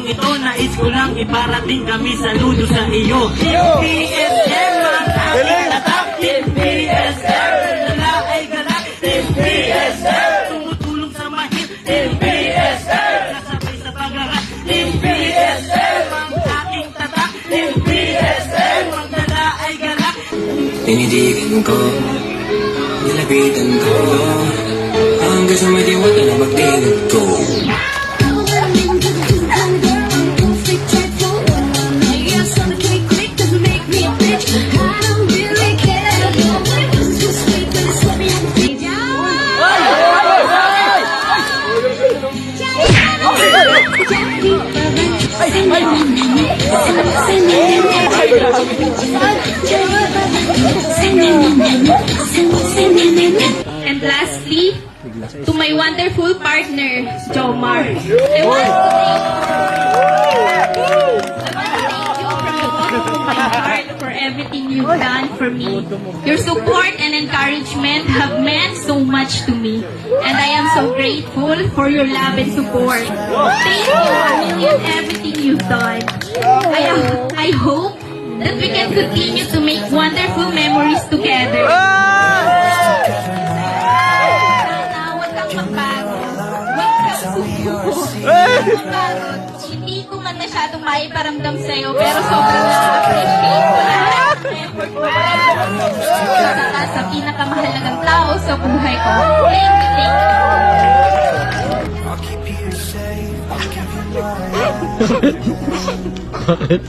videong ito, nais ko lang iparating kami saludo sa iyo. PSM ang aking tatak, PSM nala ay ganap, PSM tumutulong sa mahit, PSM nasabay sa pag-aral, PSM ang aking tatak, PSM ang nala ay ganap. Tinidigan ko, nilapitan ko, hanggang sa may diwata na magdinig ko. And lastly, to my wonderful partner, Jomar. I want to thank you from the bottom of my heart for everything you've done for me. Your support and encouragement have meant so much to me. And I am so grateful for your love and support. Thank you a million everything you've done. I hope that we can continue to make wonderful memories together. Hindi ko man masyadong maiparamdam sa'yo, pero sobrang na-appreciate ko lahat ng effort mo. Saka sa pinakamahalagang tao sa buhay ko. Thank you, thank you. Bakit?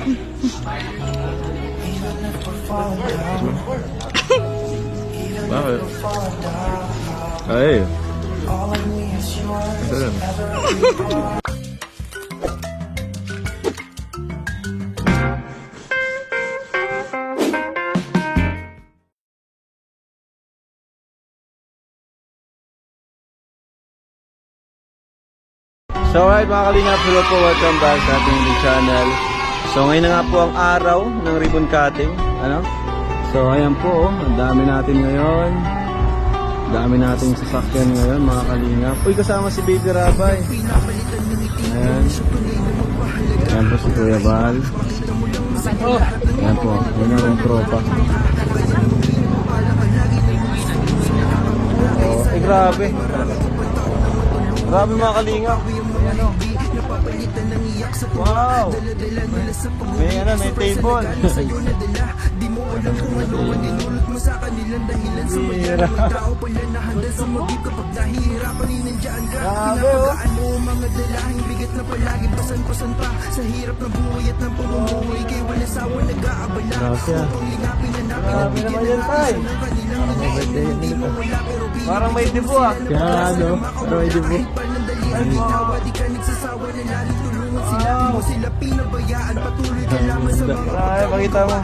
Ay. Ganun. So alright mga kalingap, hello po, welcome back sa ating YouTube channel. So ngayon na nga po ang araw ng ribbon cutting. So ayan po, ang dami natin ngayon. Dami nating sasakyan ngayon mga kalingap. Uy, kasama si Baby Rabay. Ayan. Ayan po si Kuya Val. Ayan po, yun ang tropa. Oh, grabe. Grabe mga kalingap. Wow! May table. Hira. Grabe oh. Grabe naman yan tay. Parang may dibo ah. Kaya ano? Parang may dibo. Wow! Ay, pakita mo.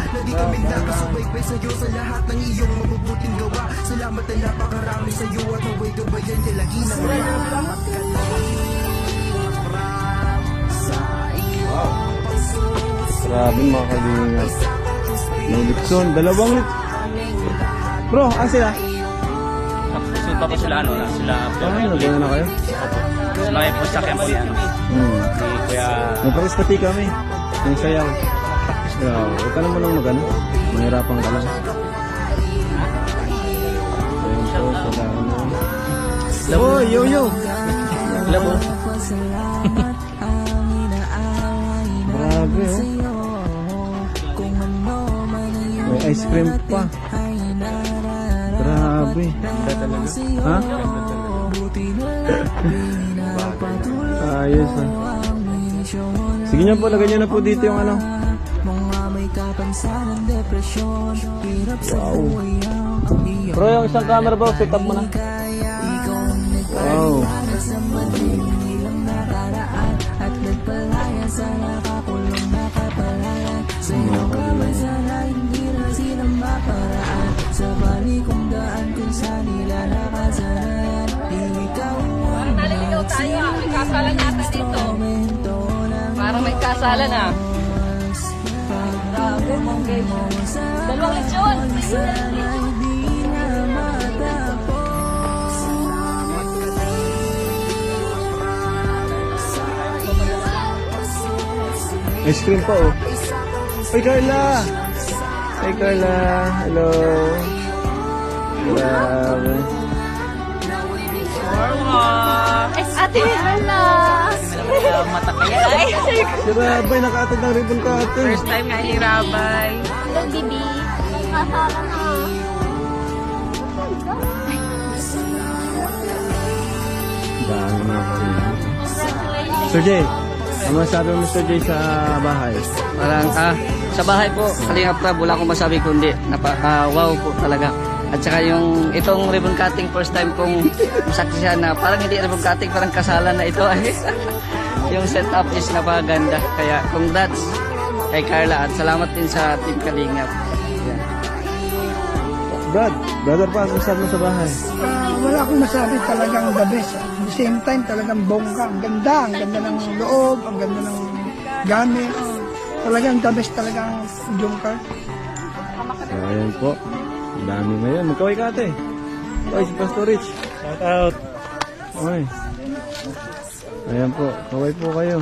Grabe mga kalingap. May litson, dalawang litson. Bro, ang sila? Sunod pa po sila sila nagano na kayo? sila kayo po sa kempo yan. Kaya Nagpapastati kami. Yung sayaw. Huwag ka naman lang magano. Mahirapan ka lang. Ayun po, salamat. Oh, yo. labo. Grabe oh. May ice cream pa. Grabe. Ha? Ayos ah. Sige nyo po, lagay nyo na po dito yung ano. Wow. Bro, yung isang camera ba? Set up mo na. Wow. Naliligaw tayo ah. May kasalan yata dito. Parang may kasalan ah. Grabe, monggay mo. Dalawang lechon. Ice cream pa oh. Ay, Carla! Hey, Carla! Hello! Grabe. Ate Carla! Mata kaya ay. Si Rabay, nakatag ng ribbon cutting. First time nga ni Rabay. Hello, Bibi. Kasala na. Dami mga kalingap. Sir Jay, ano masabi mo Mr. Jay sa bahay? Parang, sa bahay po, Kalingap Prab, wala akong masabi kundi, wow po talaga. At saka yung itong ribbon cutting, first time kong saksihan na parang hindi ribbon cutting, parang kasalan na ito. Yung setup is napakaganda. Kaya congrats kay Carla at salamat din sa Team Kalingap. Yeah. Brother pa, ano masabi mo sa bahay? Wala akong masabi, talagang the best. At the same time, talagang bongga. Ang ganda ng loob, ang ganda ng gamit. Talagang the best talagang Jungkar. So, ayan po. Ang dami ngayon. Magkaway ka ate. Ay, si Pastor Rich. Shout out. Okay. Ayan po. Kaway po kayo.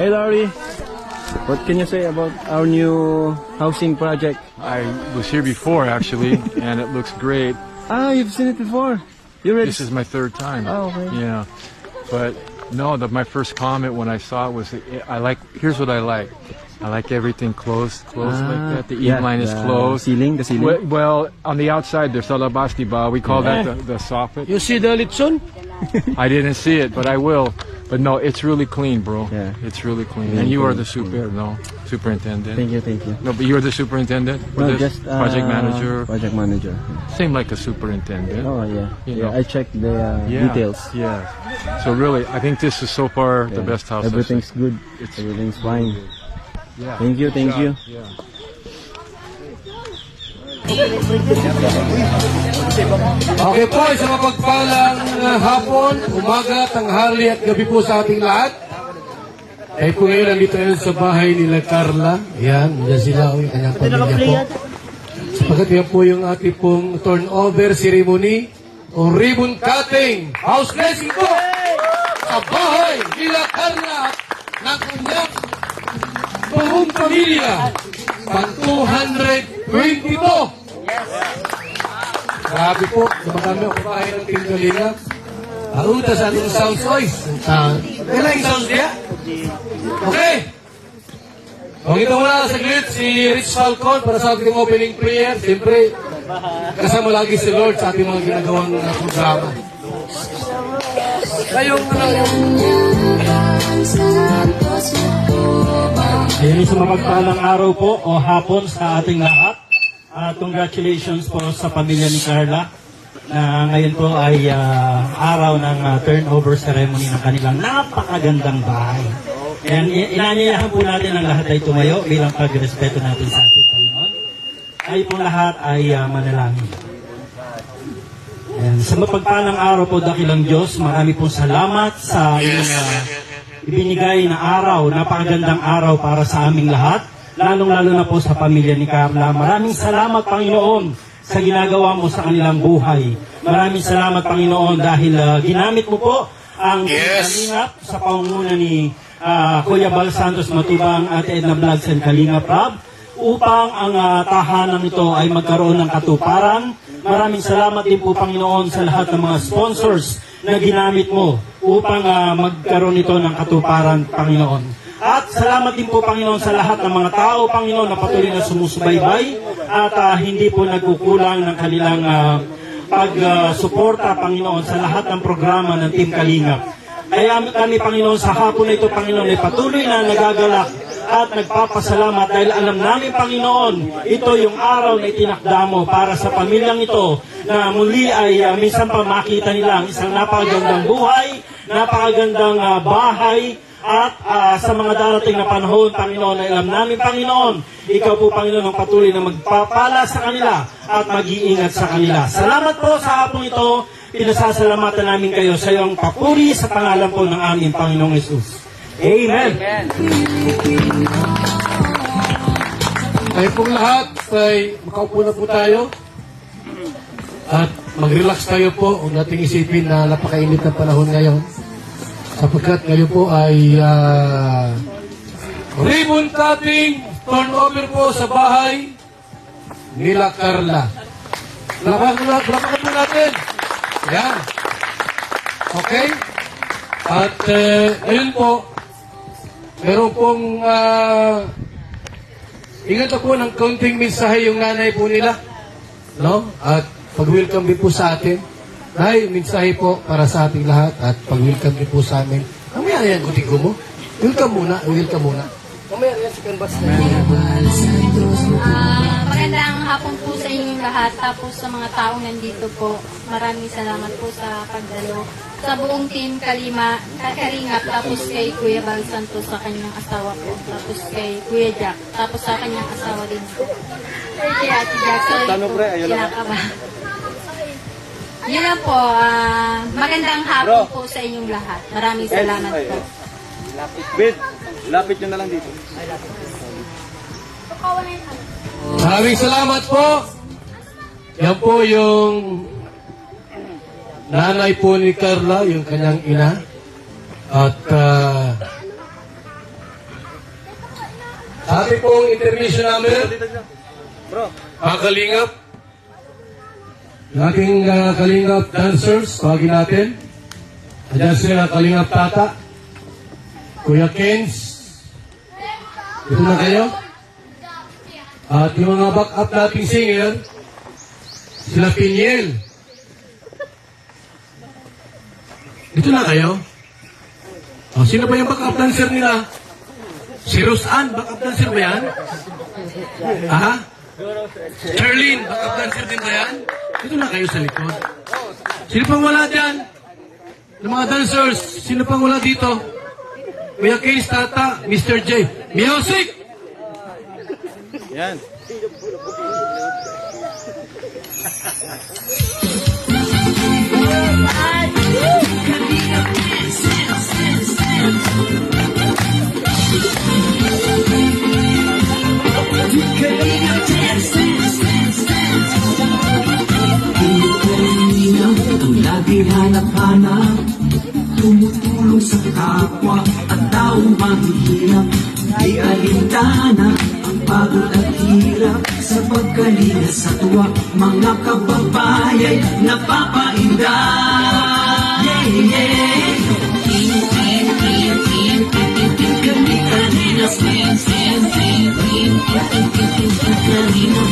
Hey Larry. What can you say about our new housing project? I was here before actually, and it looks great. Ah, you've seen it before. You ready? This is my third time. Oh, okay. Yeah, but no, my first comment when I saw it was, here's what I like. I like everything closed like that. The E line is closed. The ceiling. Well, on the outside there's alabas, diba? We call that the soffit. You see the litson? I didn't see it, but I will. But no, it's really clean, bro. Yeah. It's really clean. Really And you are clean. the superintendent. Thank you. No, but you're the superintendent? Or No, the just project manager? Project manager. Same like a superintendent. Oh yeah. You know. I checked the details. Yeah. So really, I think this is so far the Yeah. best house. I've Everything's good. It's- Everything's fine. seen. Yeah. Thank you. Yeah. Okay po, isang mapagpalang hapon, umaga, tanghali at gabi po sa ating lahat. Ay po ngayon, nandito yan sa bahay nila Carla. Yan, yan sila, yung kanyang pamilya po. Sapagkat yan po yung ating pong turnover ceremony o ribbon cutting. House blessing po sa bahay nila Carla ng kanyang buong pamilya. Pang 220 po. Grabe po, dumadami ang bahay ng Team Kalingap. Aruta sa ating sound voice. Kailan yung sounds niya? Okay. Pakita mo na saglit si Rich Falcon para sa ating opening prayer. Siyempre, kasama lagi si Lord sa ating mga ginagawang programa. Kayong Ayun, sa mapagpalang araw po o hapon sa ating lahat. Congratulations po sa pamilya ni Carla na ngayon po ay araw ng turnover ceremony ng kanilang napakagandang bahay. And inanyayahan po natin ang lahat ay tumayo bilang pagrespeto natin sa ating Panginoon. Ay po lahat ay manalangin. And sa mapagpalang araw po, dakilang Diyos, marami pong salamat sa inyong ibinigay na araw, napakagandang araw para sa aming lahat. Lalong-lalo na po sa pamilya ni Carla. Maraming salamat, Panginoon, sa ginagawa mo sa kanilang buhay. Maraming salamat, Panginoon, dahil ginamit mo po ang Kalingap sa pangunguna ni Kuya Bal Santos Matubang at Edna Vlogs and Kalingap Rab upang ang tahanan nito ay magkaroon ng katuparan. Maraming salamat din po, Panginoon, sa lahat ng mga sponsors na ginamit mo upang magkaroon ito ng katuparan, Panginoon. At salamat din po, Panginoon, sa lahat ng mga tao, Panginoon, na patuloy na sumusubaybay at hindi po nagkukulang ng kanilang pagsuporta, Panginoon, sa lahat ng programa ng Team Kalingap. Kaya kami, Panginoon, sa hapon na ito, Panginoon, ay patuloy na nagagalak at nagpapasalamat dahil alam namin, Panginoon, ito yung araw na itinakda mo para sa pamilyang ito na muli ay minsan pa makita nila ang isang napakagandang buhay, napakagandang bahay, at sa mga darating na panahon, Panginoon, ay alam namin, Panginoon, ikaw po, Panginoon, ang patuloy na magpapala sa kanila at mag-iingat sa kanila. Salamat po sa hapong ito. Pinasasalamatan namin kayo sa iyong papuri sa pangalan po ng aming Panginoong Yesus. Amen. Tayo pong lahat ay makaupo na po tayo. At mag-relax tayo po. Huwag nating isipin na napakainit ng panahon ngayon. sapagkat ngayon po ay ribbon cutting turnover po sa bahay nila Carla. Lapakan po natin. Yan. Okay? At ngayon po, meron pong ingat po ng kaunting mensahe yung nanay po nila. No? At pag-welcome din po sa atin. Nay, mensahe po para sa ating lahat at pag-welcome din po sa amin. Mamaya yan, kutigo mo. Welcome muna. Mamaya yan si Canvas na. Magandang hapon po sa inyong lahat. Tapos sa mga taong nandito po, maraming salamat po sa pagdalo. Sa buong team Kalingap, tapos kay Kuya Bal Santos sa kanyang asawa po. Tapos kay Kuya Jack, tapos sa kanyang asawa din po. Kay Ate Jack, sorry po, kinakaba. Yun lang po, magandang hapon po sa inyong lahat. Maraming salamat po. Lapit nyo na lang dito. Maraming salamat po. Yan po yung nanay po ni Carla, yung kanyang ina. At sa ating pong intermission number, Kalingap. Yung ating Kalingap dancers, pagin natin. Ayan sila Kalingap Tata, Kuya Kens. Ito na kayo. At yung mga back-up nating singer, sila Piniel. Ito na kayo. O, sino ba yung back-up dancer nila? Si Roseanne, back-up dancer ba yan? Ha? Charlene, back-up dancer din ba yan? Ito na kayo sa likod. Sino pang wala dyan? Ng mga dancers, sino pang wala dito? Kuya Case, Tata, Mr. J. Music! Yan. Ang lagi hanap-hanap, tumutulong sa kapwa at taong mahihirap. Di alintana ang pagod at hirap sa pagkalinga sa tuwa. Mga kababayay napapainda. Yeah, yeah. Kanina,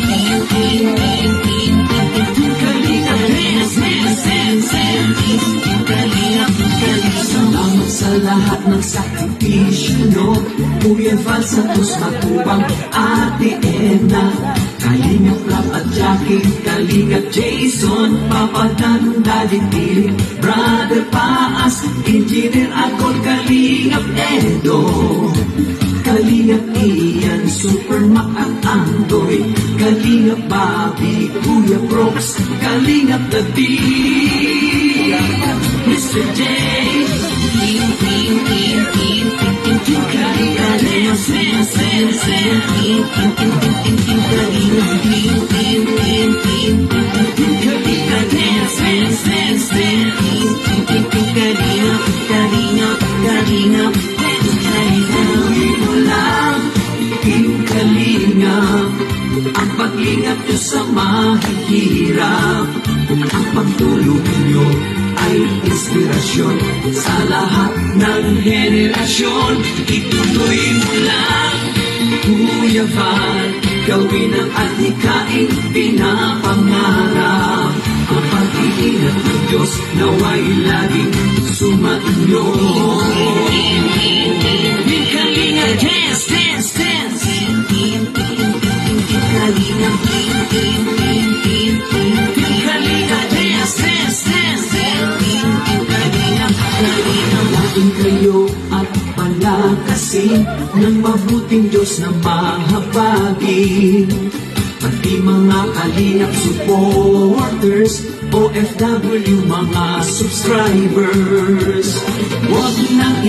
salamat sa lahat ng sakripisyo nyo. Kuya Val Santos, Matubang, Ate Edna, Kalingap Rap at Jackie, Kalingap Jason, Papa Dan, Daddy Philip, Brother Paas, Engineer Akol, Kalingap Edo, Kalingap Ian, Super Mac at Andoy, Kalingap Bobby, Kuya Brooks, Kalingap David, Mr. J, ang pag-ingat nyo sa mahihirap, ang pagtulong nyo ay inspirasyon sa lahat ng henerasyon. Ituloy mo lang, Kuya Val, gawin ang adhikaing pinapangarap. Ang pag-iingat ng Diyos naway laging sumainyo. Kalinga, dance, dance, dance. Kalinga, Kalinga, dance, dance, dance. Laging kayo at palakasin ng mabuting Diyos na mahabagin. Pati mga Kalingap supporters, OFW mga subscribers, huwag nang